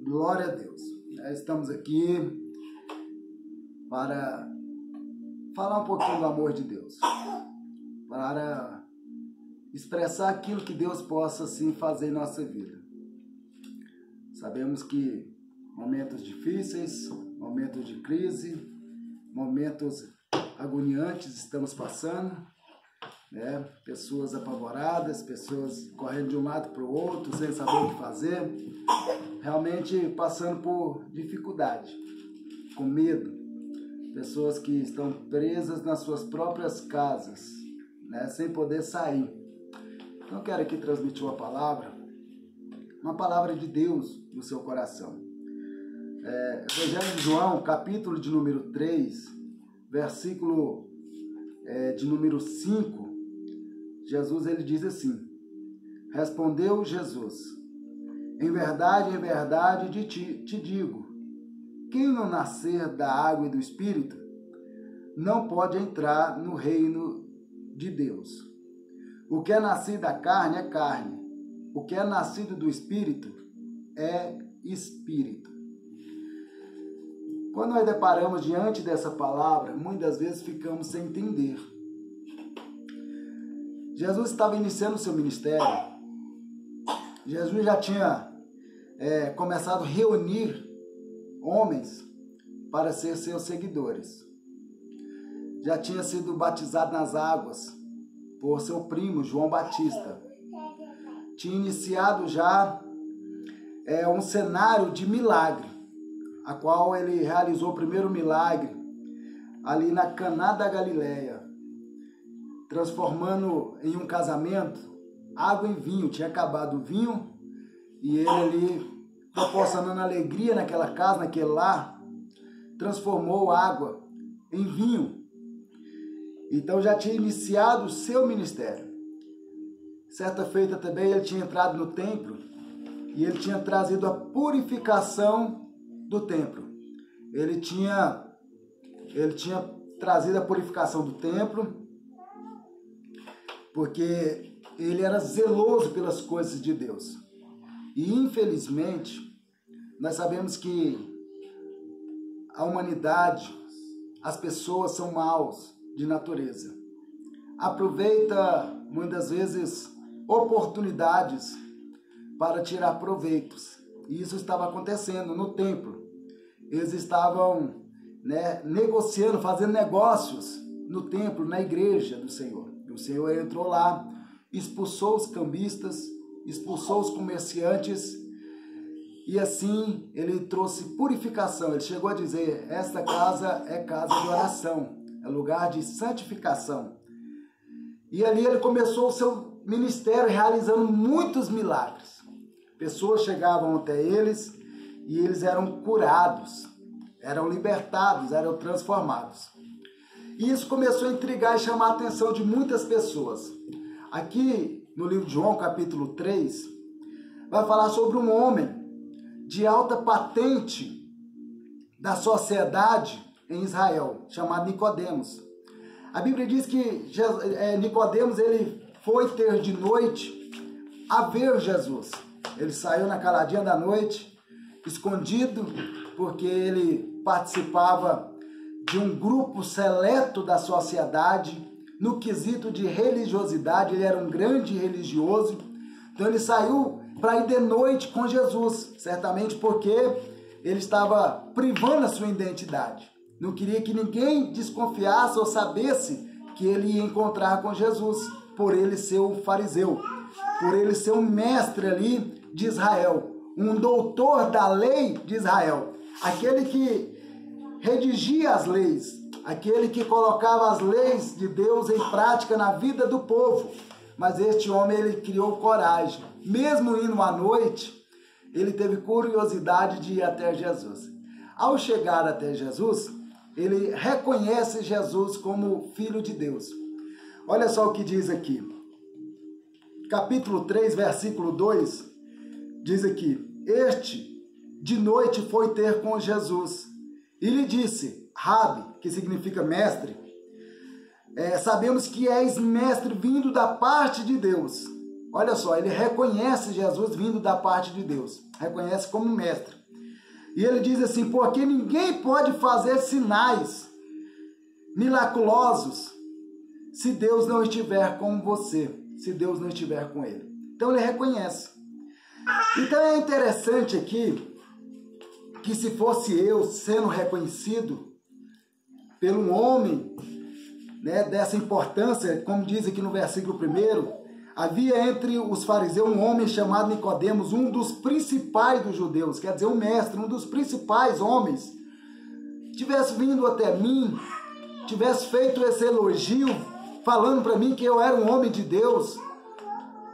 Glória a Deus. Estamos aqui para falar um pouquinho do amor de Deus, para expressar aquilo que Deus possa sim fazer em nossa vida. Sabemos que momentos difíceis, momentos de crise, momentos agoniantes estamos passando, né? Pessoas apavoradas, pessoas correndo de um lado para o outro sem saber o que fazer, realmente passando por dificuldade, com medo, pessoas que estão presas nas suas próprias casas, né? Sem poder sair. Então eu quero aqui transmitir uma palavra de Deus no seu coração. Evangelho de João, capítulo de número 3, versículo de número 5, Jesus ele diz assim: respondeu Jesus, em verdade te digo, quem não nascer da água e do Espírito não pode entrar no reino de Deus. O que é nascido da carne é carne, o que é nascido do Espírito é Espírito. Quando nós deparamos diante dessa palavra, muitas vezes ficamos sem entender. Jesus estava iniciando o seu ministério. Jesus já tinha começado a reunir homens para ser seus seguidores. Já tinha sido batizado nas águas por seu primo João Batista. Tinha iniciado já um cenário de milagre, a qual ele realizou o primeiro milagre ali na Caná da Galileia, transformando em um casamento água em vinho. Tinha acabado o vinho e ele ali, proporcionando alegria naquela casa, naquele lar, transformou água em vinho. Então já tinha iniciado o seu ministério. Certa feita também ele tinha entrado no templo e ele tinha trazido a purificação do templo. Ele tinha trazido a purificação do templo porque ele era zeloso pelas coisas de Deus. E infelizmente nós sabemos que a humanidade, as pessoas são maus de natureza. Aproveita muitas vezes oportunidades para tirar proveitos. E isso estava acontecendo no templo. Eles estavam negociando, fazendo negócios no templo, na igreja do Senhor. E o Senhor entrou lá, expulsou os cambistas, expulsou os comerciantes, e assim ele trouxe purificação. Ele chegou a dizer: esta casa é casa de oração, é lugar de santificação. E ali ele começou o seu ministério realizando muitos milagres. Pessoas chegavam até eles e eles eram curados, eram libertados, eram transformados. E isso começou a intrigar e chamar a atenção de muitas pessoas. Aqui no livro de João, capítulo 3, vai falar sobre um homem de alta patente da sociedade em Israel, chamado Nicodemos. A Bíblia diz que Nicodemos ele foi ter de noite a ver Jesus. Ele saiu na caladinha da noite, escondido, porque ele participava de um grupo seleto da sociedade. No quesito de religiosidade, ele era um grande religioso. Então ele saiu para ir de noite com Jesus, certamente porque ele estava privando a sua identidade. Não queria que ninguém desconfiasse ou sabesse que ele ia encontrar com Jesus, por ele ser um fariseu, por ele ser um mestre ali de Israel, um doutor da lei de Israel, aquele que redigia as leis, aquele que colocava as leis de Deus em prática na vida do povo. Mas este homem, ele criou coragem. Mesmo indo à noite, ele teve curiosidade de ir até Jesus. Ao chegar até Jesus, ele reconhece Jesus como Filho de Deus. Olha só o que diz aqui. Capítulo 3, versículo 2, diz aqui: este de noite foi ter com Jesus e lhe disse: Rabi, que significa mestre, sabemos que és mestre vindo da parte de Deus. Olha só, ele reconhece Jesus vindo da parte de Deus, reconhece como mestre. E ele diz assim, porque ninguém pode fazer sinais miraculosos se Deus não estiver com você, se Deus não estiver com ele. Então ele reconhece. Então é interessante aqui, que se fosse eu sendo reconhecido por um homem, né, dessa importância, como diz aqui no versículo 1, havia entre os fariseus um homem chamado Nicodemos, um dos principais dos judeus, quer dizer, um mestre, um dos principais homens, tivesse vindo até mim, tivesse feito esse elogio, falando para mim que eu era um homem de Deus,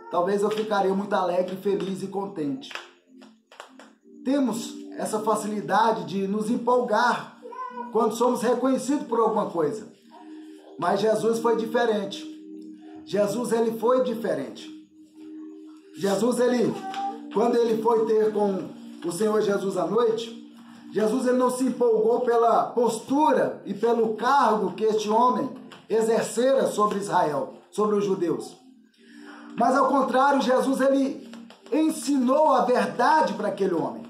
talvez eu ficaria muito alegre, feliz e contente. Temos essa facilidade de nos empolgar quando somos reconhecidos por alguma coisa. Mas Jesus foi diferente. Jesus, ele foi diferente. Jesus, quando ele foi ter com o Senhor Jesus à noite, Jesus, ele não se empolgou pela postura e pelo cargo que este homem exercera sobre Israel, sobre os judeus. Mas ao contrário, Jesus, ele ensinou a verdade para aquele homem.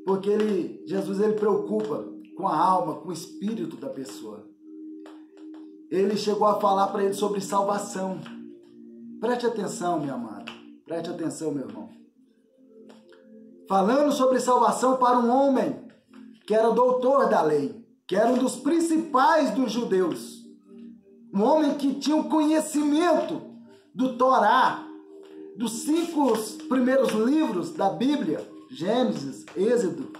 Porque Jesus, ele preocupa com a alma, com o espírito da pessoa. Ele chegou a falar para ele sobre salvação. Preste atenção, minha amada. Preste atenção, meu irmão. Falando sobre salvação para um homem que era doutor da lei, que era um dos principais dos judeus. Um homem que tinha o conhecimento do Torá, dos 5 primeiros livros da Bíblia, Gênesis, Êxodo,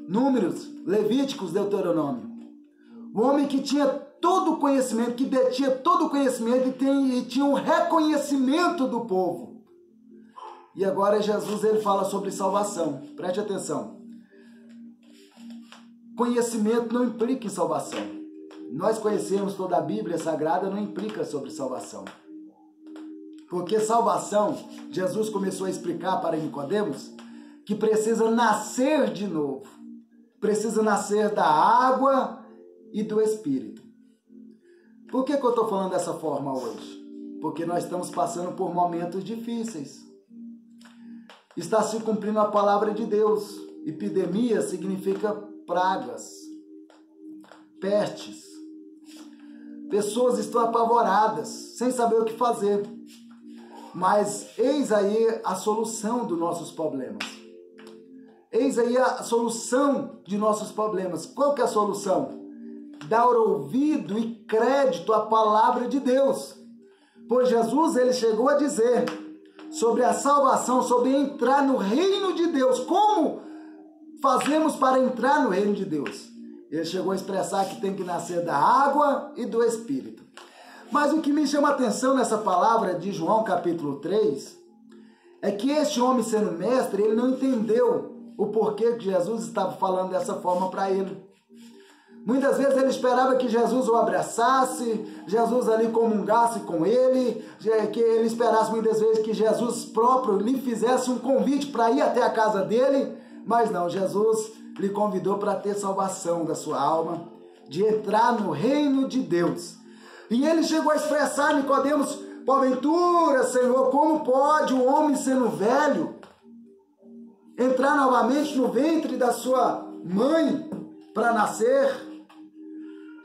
Números, Levíticos, Deuteronômio. Um homem que tinha todo o conhecimento, que detinha todo o conhecimento e tinha um reconhecimento do povo. E agora Jesus, ele fala sobre salvação. Preste atenção. Conhecimento não implica em salvação. Nós conhecemos toda a Bíblia Sagrada, não implica sobre salvação. Porque salvação, Jesus começou a explicar para Nicodemos que precisa nascer de novo. Precisa nascer da água e do Espírito. Por que eu estou falando dessa forma hoje? Porque nós estamos passando por momentos difíceis. Está se cumprindo a palavra de Deus. Epidemia significa pragas, pestes. Pessoas estão apavoradas, sem saber o que fazer. Mas eis aí a solução dos nossos problemas. Eis aí a solução de nossos problemas. Qual que é a solução? Dar ouvido e crédito à palavra de Deus. Pois Jesus, ele chegou a dizer sobre a salvação, sobre entrar no reino de Deus. Como fazemos para entrar no reino de Deus? Ele chegou a expressar que tem que nascer da água e do Espírito. Mas o que me chama a atenção nessa palavra de João capítulo 3 é que este homem, sendo mestre, ele não entendeu o porquê que Jesus estava falando dessa forma para ele. Muitas vezes ele esperava que Jesus o abraçasse, Jesus ali comungasse com ele, que ele esperasse muitas vezes que Jesus próprio lhe fizesse um convite para ir até a casa dele, mas não, Jesus lhe convidou para ter salvação da sua alma, de entrar no reino de Deus. E ele chegou a expressar, Nicodemos, porventura, Senhor, como pode o homem sendo velho entrar novamente no ventre da sua mãe para nascer?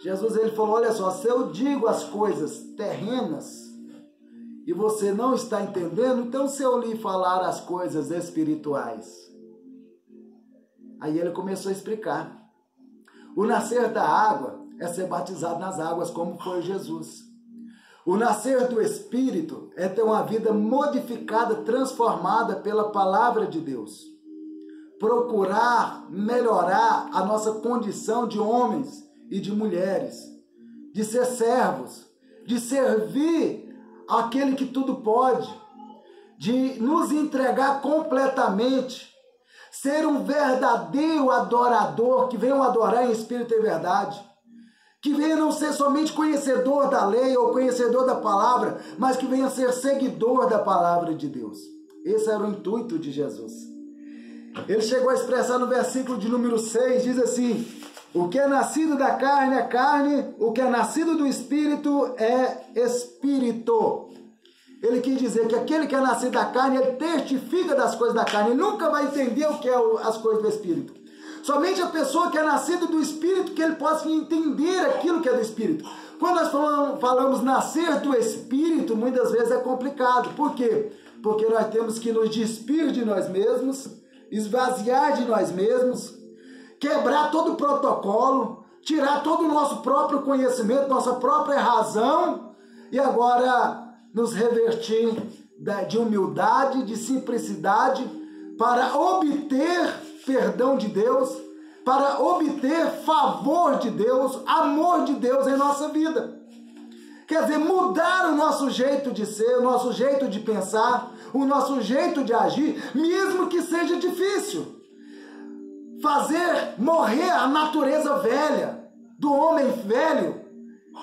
Jesus, ele falou, olha só, se eu digo as coisas terrenas e você não está entendendo, então se eu lhe falar as coisas espirituais. Aí ele começou a explicar. O nascer da água é ser batizado nas águas, como foi Jesus. O nascer do Espírito é ter uma vida modificada, transformada pela palavra de Deus. Procurar melhorar a nossa condição de homens e de mulheres, de ser servos, de servir aquele que tudo pode, de nos entregar completamente, ser um verdadeiro adorador, que venha adorar em espírito e verdade, que venha não ser somente conhecedor da lei ou conhecedor da palavra, mas que venha ser seguidor da palavra de Deus. Esse era o intuito de Jesus. Ele chegou a expressar no versículo de número 6, diz assim, o que é nascido da carne é carne, o que é nascido do Espírito é Espírito. Ele quis dizer que aquele que é nascido da carne, ele testifica das coisas da carne, ele nunca vai entender o que é as coisas do Espírito. Somente a pessoa que é nascida do Espírito, que ele possa entender aquilo que é do Espírito. Quando nós falamos nascer do Espírito, muitas vezes é complicado. Por quê? Porque nós temos que nos despir de nós mesmos, esvaziar de nós mesmos, quebrar todo o protocolo, tirar todo o nosso próprio conhecimento, nossa própria razão, e agora nos revertir de humildade, de simplicidade, para obter perdão de Deus, para obter favor de Deus, amor de Deus em nossa vida. Quer dizer, mudar o nosso jeito de ser, o nosso jeito de pensar, o nosso jeito de agir, mesmo que seja difícil. Fazer morrer a natureza velha, do homem velho,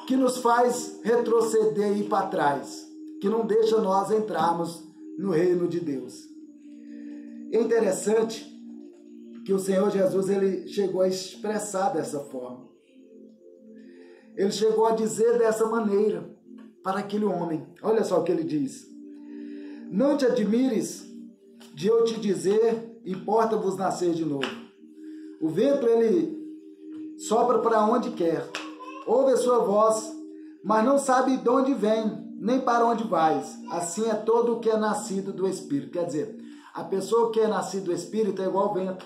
que nos faz retroceder e ir para trás, que não deixa nós entrarmos no reino de Deus. É interessante que o Senhor Jesus, ele chegou a expressar dessa forma. Ele chegou a dizer dessa maneira para aquele homem. Olha só o que ele diz. Não te admires de eu te dizer, importa-vos nascer de novo. O vento, ele sopra para onde quer. Ouve a sua voz, mas não sabe de onde vem, nem para onde vais. Assim é todo o que é nascido do Espírito. Quer dizer, a pessoa que é nascida do Espírito é igual ao vento.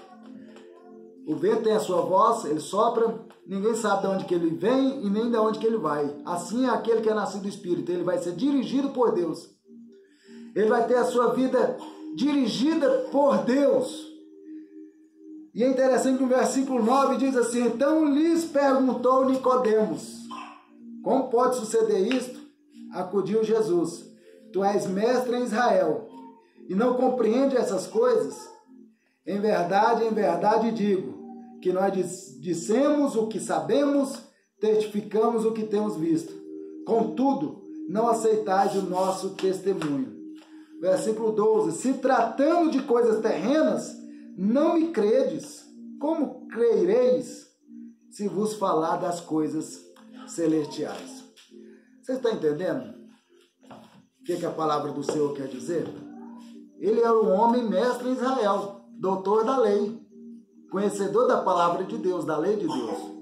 O vento tem a sua voz, ele sopra, ninguém sabe de onde que ele vem e nem de onde que ele vai. Assim é aquele que é nascido do Espírito, ele vai ser dirigido por Deus. Ele vai ter a sua vida dirigida por Deus. E é interessante que no versículo 9 diz assim, então lhes perguntou Nicodemos, como pode suceder isto? Acudiu Jesus, tu és mestre em Israel e não compreende essas coisas? Em verdade digo, que nós dissemos o que sabemos, testificamos o que temos visto. Contudo, não aceitais o nosso testemunho. Versículo 12, se tratando de coisas terrenas, não me credes. Como creereis se vos falar das coisas celestiais? Você está entendendo o que a palavra do Senhor quer dizer? Ele era um homem mestre em Israel, doutor da lei, conhecedor da palavra de Deus, da lei de Deus.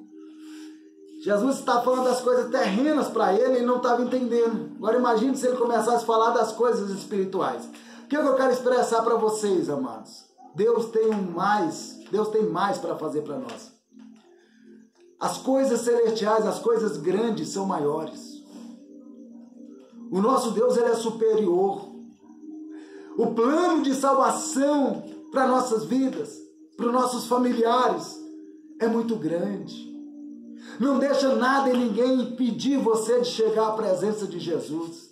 Jesus está falando das coisas terrenas para ele e não estava entendendo. Agora imagine se ele começasse a falar das coisas espirituais. O que eu quero expressar para vocês, amados? Deus tem mais para fazer para nós. As coisas celestiais, as coisas grandes são maiores. O nosso Deus, ele é superior. O plano de salvação para nossas vidas, para os nossos familiares, é muito grande. Não deixa nada e ninguém impedir você de chegar à presença de Jesus.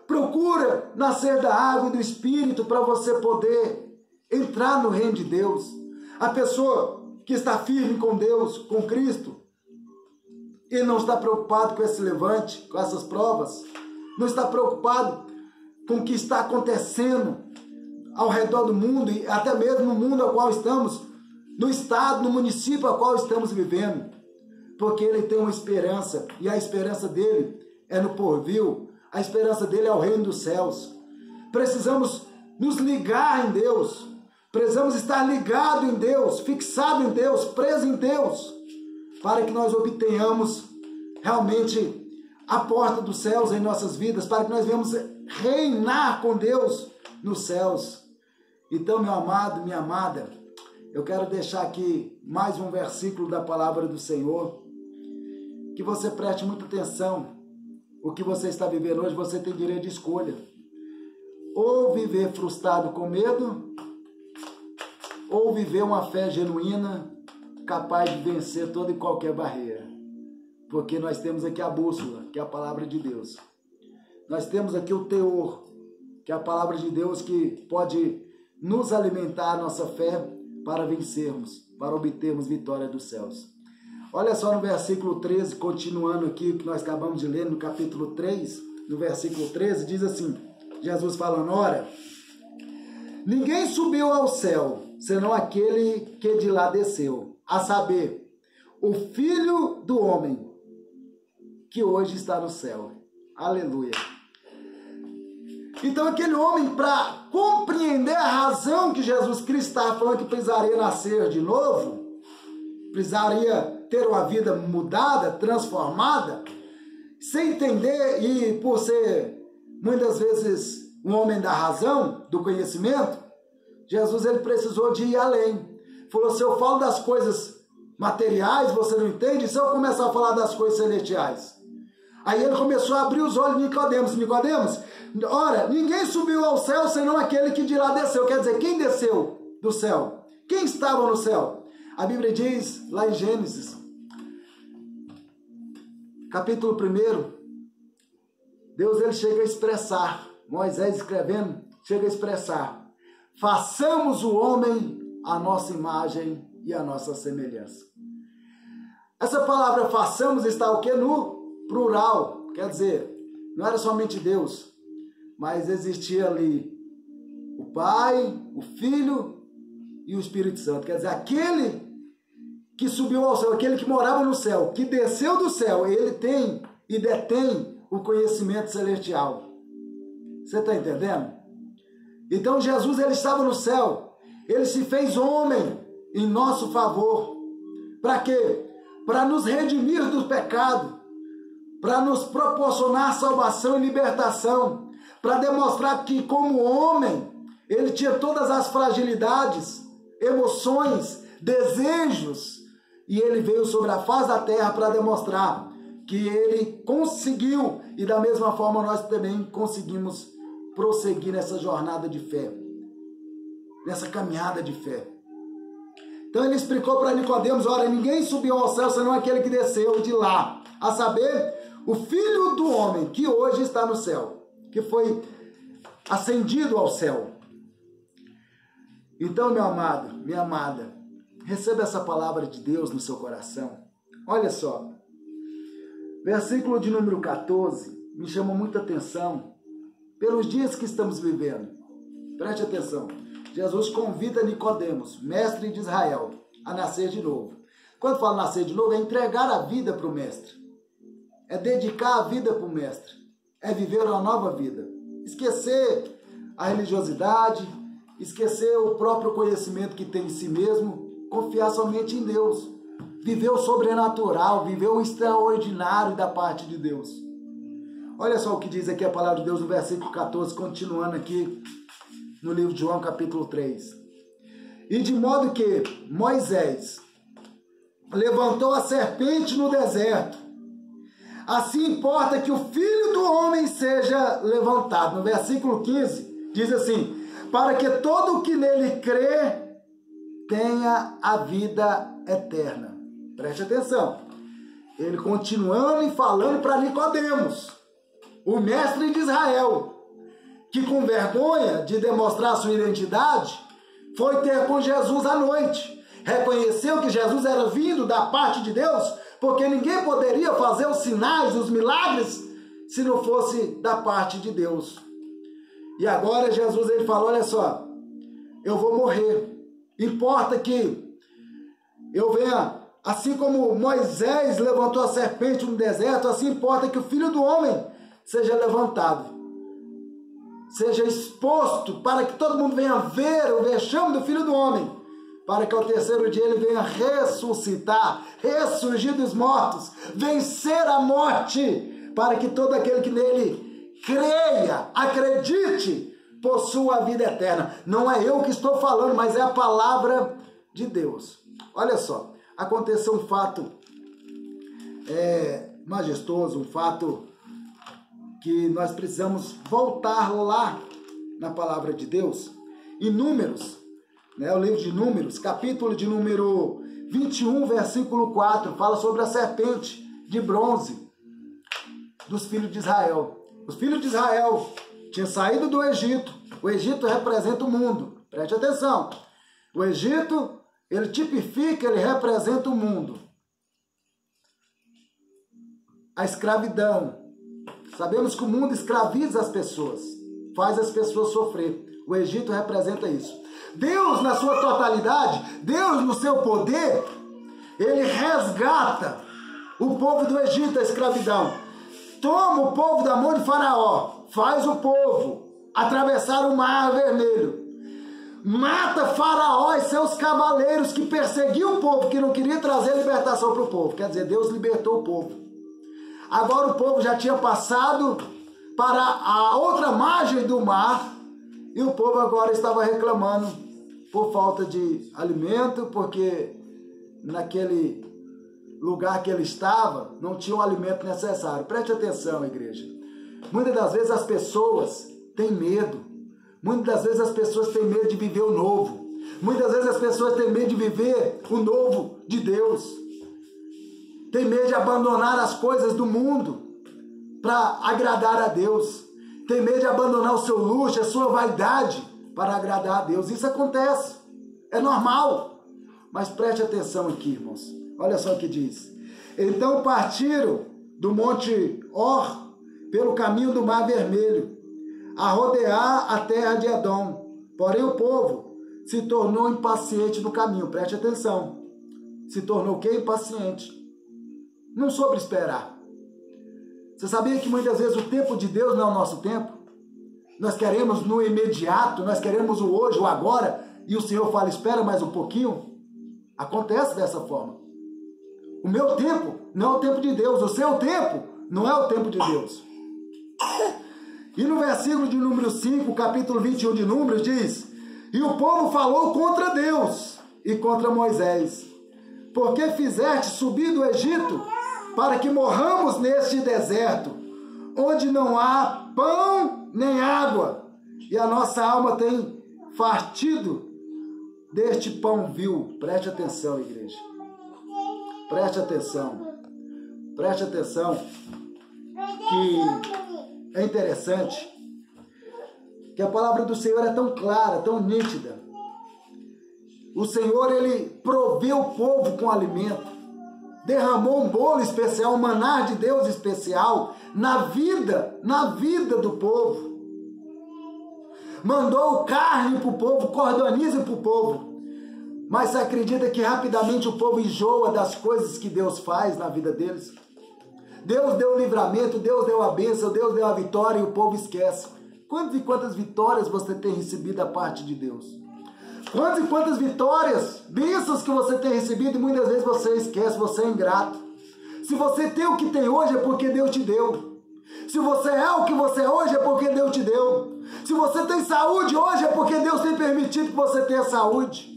Procura nascer da água e do Espírito para você poder entrar no reino de Deus. A pessoa que está firme com Deus, com Cristo, ele não está preocupado com esse levante, com essas provas, não está preocupado com o que está acontecendo ao redor do mundo e até mesmo no mundo ao qual estamos, no estado, no município ao qual estamos vivendo, porque ele tem uma esperança e a esperança dele é no porvir, a esperança dele é o reino dos céus. Precisamos nos ligar em Deus, precisamos estar ligados em Deus, fixado em Deus, preso em Deus, para que nós obtenhamos realmente a porta dos céus em nossas vidas, para que nós venhamos reinar com Deus nos céus. Então, meu amado, minha amada, eu quero deixar aqui mais um versículo da palavra do Senhor, que você preste muita atenção. O que você está vivendo hoje, você tem direito de escolha. Ou viver frustrado com medo, ou viver uma fé genuína, capaz de vencer toda e qualquer barreira. Porque nós temos aqui a bússola, que é a palavra de Deus. Nós temos aqui o teor, que é a palavra de Deus, que pode nos alimentar a nossa fé para vencermos, para obtermos vitória dos céus. Olha só no versículo 13, continuando aqui o que nós acabamos de ler, no capítulo 3, no versículo 13, diz assim, Jesus falando, ora, ninguém subiu ao céu, senão aquele que de lá desceu, a saber, o Filho do Homem, que hoje está no céu. Aleluia. Então aquele homem, para compreender a razão que Jesus Cristo estava falando que precisaria nascer de novo, precisaria ter uma vida mudada, transformada, sem entender, e por ser muitas vezes um homem da razão, do conhecimento, Jesus ele precisou de ir além. Falou, se eu falo das coisas materiais, você não entende? Se eu começar a falar das coisas celestiais? Aí ele começou a abrir os olhos de Nicodemos. Nicodemos, ora, ninguém subiu ao céu senão aquele que de lá desceu. Quer dizer, quem desceu do céu? Quem estava no céu? A Bíblia diz, lá em Gênesis, capítulo 1, Deus ele chega a expressar, Moisés escrevendo, chega a expressar, façamos o homem a nossa imagem e a nossa semelhança. Essa palavra façamos está o que? No plural, quer dizer, não era somente Deus, mas existia ali o Pai, o Filho e o Espírito Santo. Quer dizer, aquele que subiu ao céu, aquele que morava no céu, que desceu do céu, ele tem e detém o conhecimento celestial. Você está entendendo? Então Jesus ele estava no céu, ele se fez homem em nosso favor. Para quê? Para nos redimir do pecado, para nos proporcionar salvação e libertação, para demonstrar que como homem, ele tinha todas as fragilidades, emoções, desejos, e ele veio sobre a face da terra para demonstrar que ele conseguiu, e da mesma forma nós também conseguimos prosseguir nessa jornada de fé, nessa caminhada de fé. Então ele explicou para Nicodemos, ora, ninguém subiu ao céu senão aquele que desceu de lá, a saber, o Filho do Homem, que hoje está no céu, que foi ascendido ao céu. Então, meu amado, minha amada, receba essa palavra de Deus no seu coração. Olha só, versículo de número 14, me chamou muita atenção, pelos dias que estamos vivendo. Preste atenção. Jesus convida Nicodemos, mestre de Israel, a nascer de novo. Quando fala nascer de novo, é entregar a vida para o mestre. É dedicar a vida para o mestre. É viver uma nova vida. Esquecer a religiosidade, esquecer o próprio conhecimento que tem em si mesmo, confiar somente em Deus. Viver o sobrenatural, viver o extraordinário da parte de Deus. Olha só o que diz aqui a palavra de Deus no versículo 14, continuando aqui no livro de João, capítulo 3. E de modo que Moisés levantou a serpente no deserto, assim importa que o Filho do Homem seja levantado. No versículo 15, diz assim, para que todo o que nele crê tenha a vida eterna. Preste atenção. Ele continuando e falando para Nicodemos, o mestre de Israel, que com vergonha de demonstrar sua identidade, foi ter com Jesus à noite. Reconheceu que Jesus era vindo da parte de Deus, porque ninguém poderia fazer os sinais, os milagres, se não fosse da parte de Deus. E agora Jesus ele falou, olha só, eu vou morrer. Importa que eu venha, assim como Moisés levantou a serpente no deserto, assim importa que o Filho do Homem seja levantado, seja exposto, para que todo mundo venha ver o vexame do Filho do Homem, para que ao terceiro dia ele venha ressuscitar, ressurgir dos mortos, vencer a morte, para que todo aquele que nele creia, acredite, possua a vida eterna. Não é eu que estou falando, mas é a palavra de Deus. Olha só, aconteceu um fato majestoso, um fato que nós precisamos voltar lá na palavra de Deus. Em Números, o livro de Números, capítulo de número 21, versículo 4, fala sobre a serpente de bronze dos filhos de Israel. Os filhos de Israel tinham saído do Egito. O Egito representa o mundo. Preste atenção. O Egito, ele tipifica, ele representa o mundo. A escravidão. Sabemos que o mundo escraviza as pessoas, faz as pessoas sofrer. O Egito representa isso. Deus, na sua totalidade, Deus, no seu poder, ele resgata o povo do Egito da escravidão. Toma o povo da mão de Faraó, faz o povo atravessar o mar vermelho. Mata Faraó e seus cavaleiros que perseguiam o povo, que não queria trazer libertação para o povo. Quer dizer, Deus libertou o povo. Agora o povo já tinha passado para a outra margem do mar e o povo agora estava reclamando por falta de alimento, porque naquele lugar que ele estava não tinha o alimento necessário. Preste atenção, igreja. Muitas das vezes as pessoas têm medo. Muitas das vezes as pessoas têm medo de viver o novo. Muitas vezes as pessoas têm medo de viver o novo de Deus. Tem medo de abandonar as coisas do mundo para agradar a Deus. Tem medo de abandonar o seu luxo, a sua vaidade para agradar a Deus. Isso acontece. É normal. Mas preste atenção aqui, irmãos. Olha só o que diz. Então partiram do Monte Or pelo caminho do Mar Vermelho, a rodear a terra de Edom. Porém o povo se tornou impaciente no caminho. Preste atenção. Se tornou o quê? Impaciente. Não soube esperar. Você sabia que muitas vezes o tempo de Deus não é o nosso tempo? Nós queremos no imediato, nós queremos o hoje, o agora, e o Senhor fala, espera mais um pouquinho. Acontece dessa forma. O meu tempo não é o tempo de Deus, o seu tempo não é o tempo de Deus. E no versículo de número 5, capítulo 21 de Números, diz: e o povo falou contra Deus e contra Moisés, porque fizeste subir do Egito para que morramos neste deserto, onde não há pão nem água, e a nossa alma tem fartido deste pão vil. Preste atenção, igreja. Preste atenção. Preste atenção que é interessante que a palavra do Senhor é tão clara, tão nítida. O Senhor, ele proveu o povo com alimento, derramou um bolo especial, um maná de Deus especial na vida do povo. Mandou carne para o povo, cordoniza para o povo. Mas você acredita que rapidamente o povo enjoa das coisas que Deus faz na vida deles? Deus deu o livramento, Deus deu a bênção, Deus deu a vitória e o povo esquece. Quantas e quantas vitórias você tem recebido da parte de Deus? Quantas e quantas vitórias, bênçãos que você tem recebido e muitas vezes você esquece, você é ingrato. Se você tem o que tem hoje é porque Deus te deu. Se você é o que você é hoje é porque Deus te deu. Se você tem saúde hoje é porque Deus tem permitido que você tenha saúde.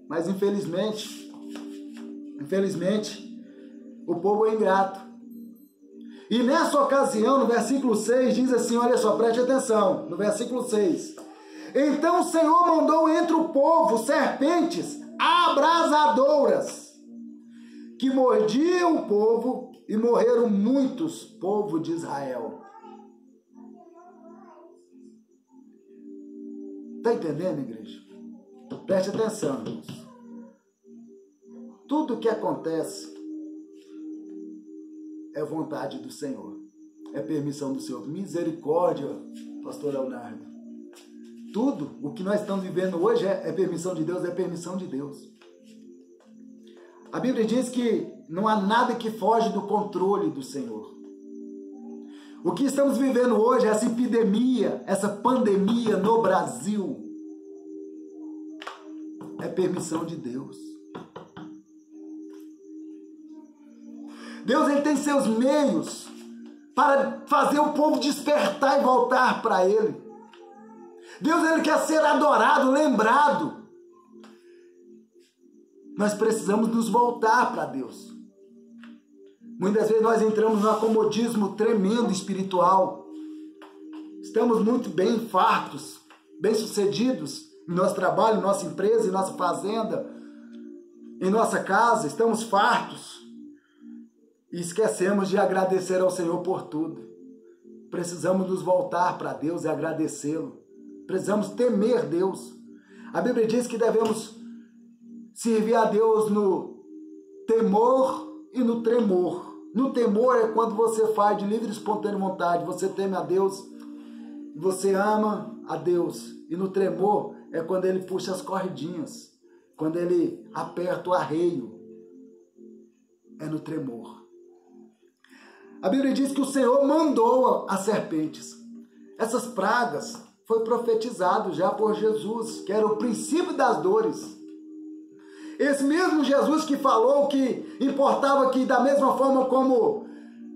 Mas infelizmente, o povo é ingrato. E nessa ocasião, no versículo 6, diz assim, olha só, preste atenção, no versículo 6. Então o Senhor mandou entre o povo serpentes abrasadoras, que mordiam o povo, e morreram muitos povo de Israel. Está entendendo, igreja? Preste atenção, irmãos. Tudo que acontece é vontade do Senhor. É permissão do Senhor. Misericórdia, pastor Leonardo. Tudo o que nós estamos vivendo hoje é permissão de Deus, é permissão de Deus. A Bíblia diz que não há nada que foge do controle do Senhor. O que estamos vivendo hoje, essa epidemia, essa pandemia no Brasil, é permissão de Deus. Deus, ele tem seus meios para fazer o povo despertar e voltar para ele. Deus, ele quer ser adorado, lembrado. Nós precisamos nos voltar para Deus. Muitas vezes nós entramos num acomodismo tremendo espiritual. Estamos muito bem fartos, bem-sucedidos em nosso trabalho, em nossa empresa, em nossa fazenda, em nossa casa. Estamos fartos. E esquecemos de agradecer ao Senhor por tudo. Precisamos nos voltar para Deus e agradecê-lo. Precisamos temer Deus. A Bíblia diz que devemos servir a Deus no temor e no tremor. No temor é quando você faz de livre e espontânea vontade, você teme a Deus, você ama a Deus. E no tremor é quando ele puxa as cordinhas, quando ele aperta o arreio. É no tremor. A Bíblia diz que o Senhor mandou as serpentes. Essas pragas foi profetizado já por Jesus, que era o princípio das dores. Esse mesmo Jesus que falou que importava que da mesma forma como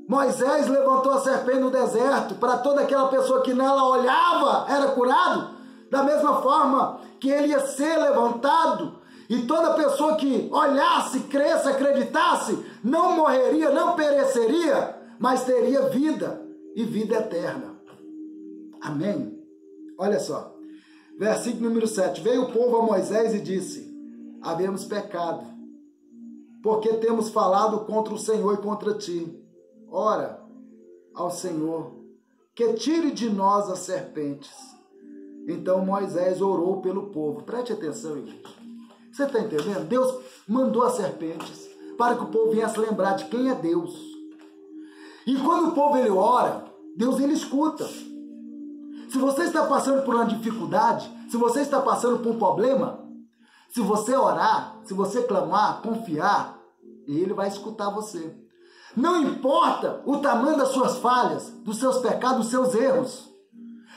Moisés levantou a serpente no deserto, para toda aquela pessoa que nela olhava era curado, da mesma forma que ele ia ser levantado, e toda pessoa que olhasse, cresce, acreditasse, não morreria, não pereceria, mas teria vida e vida eterna. Amém? Olha só, versículo número 7. Veio o povo a Moisés e disse: havemos pecado, porque temos falado contra o Senhor e contra ti. Ora ao Senhor, que tire de nós as serpentes. Então Moisés orou pelo povo. Preste atenção, igreja. Você está entendendo? Deus mandou as serpentes para que o povo viesse lembrar de quem é Deus. E quando o povo ele ora, Deus ele escuta. Se você está passando por uma dificuldade, se você está passando por um problema, se você orar, se você clamar, confiar, ele vai escutar você. Não importa o tamanho das suas falhas, dos seus pecados, dos seus erros.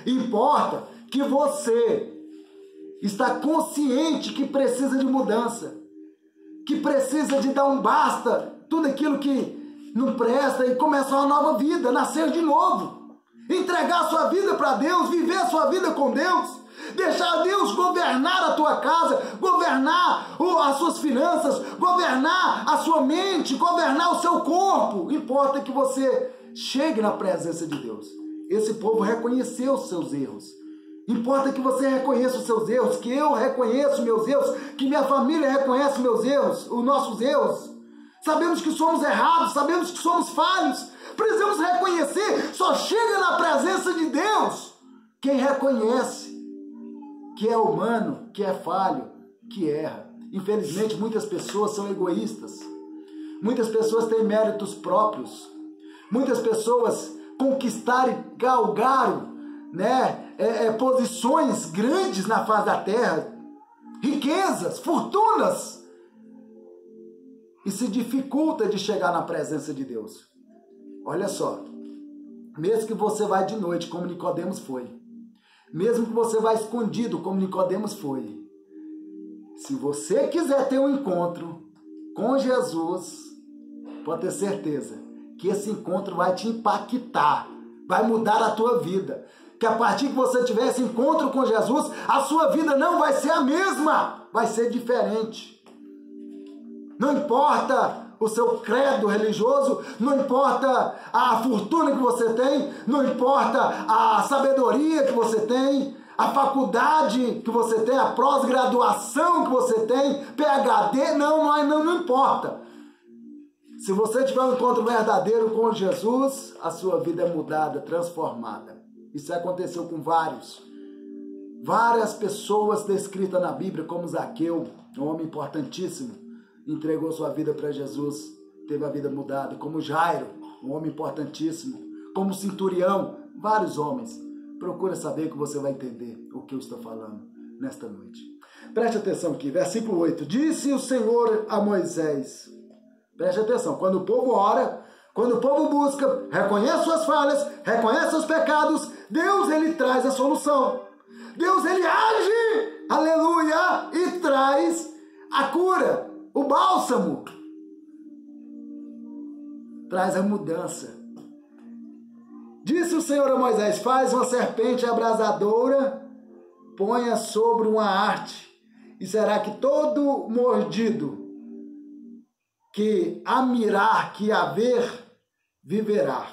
Importa que você está consciente que precisa de mudança, que precisa de dar um basta, tudo aquilo que não presta e começar uma nova vida, nascer de novo. Entregar a sua vida para Deus, viver a sua vida com Deus, deixar Deus governar a tua casa, governar as suas finanças, governar a sua mente, governar o seu corpo. Importa que você chegue na presença de Deus. Esse povo reconheceu os seus erros. Importa que você reconheça os seus erros, que eu reconheço meus erros, que minha família reconhece meus erros, os nossos erros. Sabemos que somos errados, sabemos que somos falhos. Precisamos reconhecer, só chega na presença de Deus quem reconhece que é humano, que é falho, que erra. Infelizmente, muitas pessoas são egoístas. Muitas pessoas têm méritos próprios. Muitas pessoas conquistaram, galgaram, posições grandes na face da terra, riquezas, fortunas, e se dificulta de chegar na presença de Deus. Olha só, mesmo que você vá de noite, como Nicodemos foi, mesmo que você vá escondido, como Nicodemos foi, se você quiser ter um encontro com Jesus, pode ter certeza que esse encontro vai te impactar, vai mudar a tua vida. Que a partir que você tiver esse encontro com Jesus, a sua vida não vai ser a mesma, vai ser diferente. Não importa o seu credo religioso, não importa a fortuna que você tem, não importa a sabedoria que você tem, a faculdade que você tem, a pós-graduação que você tem, PhD, não importa. Se você tiver um encontro verdadeiro com Jesus, a sua vida é mudada, transformada. Isso aconteceu com várias pessoas descritas na Bíblia, como Zaqueu, um homem importantíssimo, entregou sua vida para Jesus, teve a vida mudada, como Jairo, um homem importantíssimo, como Centurião, vários homens. Procura saber que você vai entender o que eu estou falando nesta noite. Preste atenção aqui, versículo 8. Disse o Senhor a Moisés, preste atenção, quando o povo ora, quando o povo busca, reconhece suas falhas, reconhece seus pecados, Deus ele traz a solução. Deus ele age, aleluia, e traz a cura. O bálsamo traz a mudança. Disse o Senhor a Moisés: faz uma serpente abrasadora, ponha sobre uma haste, e será que todo mordido que a mirar, que a ver, viverá.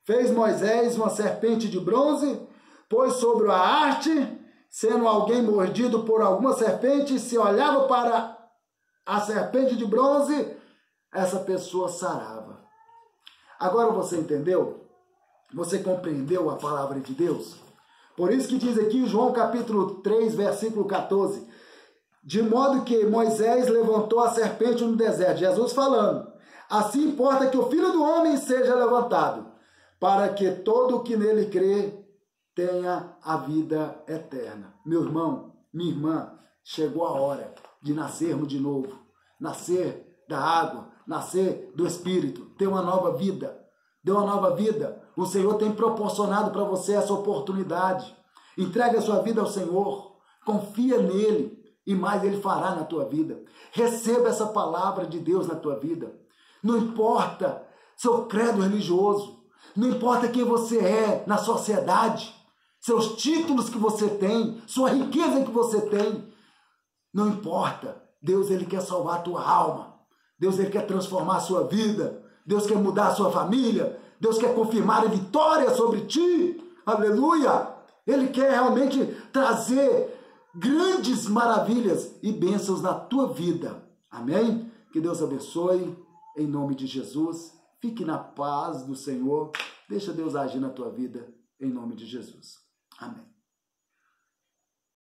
Fez Moisés uma serpente de bronze, pôs sobre a haste, sendo alguém mordido por alguma serpente, se olhava para a serpente de bronze, essa pessoa sarava. Agora você entendeu? Você compreendeu a palavra de Deus? Por isso que diz aqui João capítulo 3, versículo 14, de modo que Moisés levantou a serpente no deserto, Jesus falando, assim importa que o Filho do Homem seja levantado, para que todo o que nele crê tenha a vida eterna. Meu irmão, minha irmã, chegou a hora de nascermos de novo, nascer da água, nascer do Espírito, ter uma nova vida, deu uma nova vida. O Senhor tem proporcionado para você essa oportunidade. Entrega a sua vida ao Senhor, confia nele e mais ele fará na tua vida. Receba essa palavra de Deus na tua vida. Não importa seu credo religioso, não importa quem você é na sociedade, seus títulos que você tem, sua riqueza que você tem, não importa. Deus, ele quer salvar a tua alma. Deus, ele quer transformar a sua vida. Deus quer mudar a sua família. Deus quer confirmar a vitória sobre ti. Aleluia! Ele quer realmente trazer grandes maravilhas e bênçãos na tua vida. Amém? Que Deus abençoe. Em nome de Jesus. Fique na paz do Senhor. Deixa Deus agir na tua vida. Em nome de Jesus. Amém.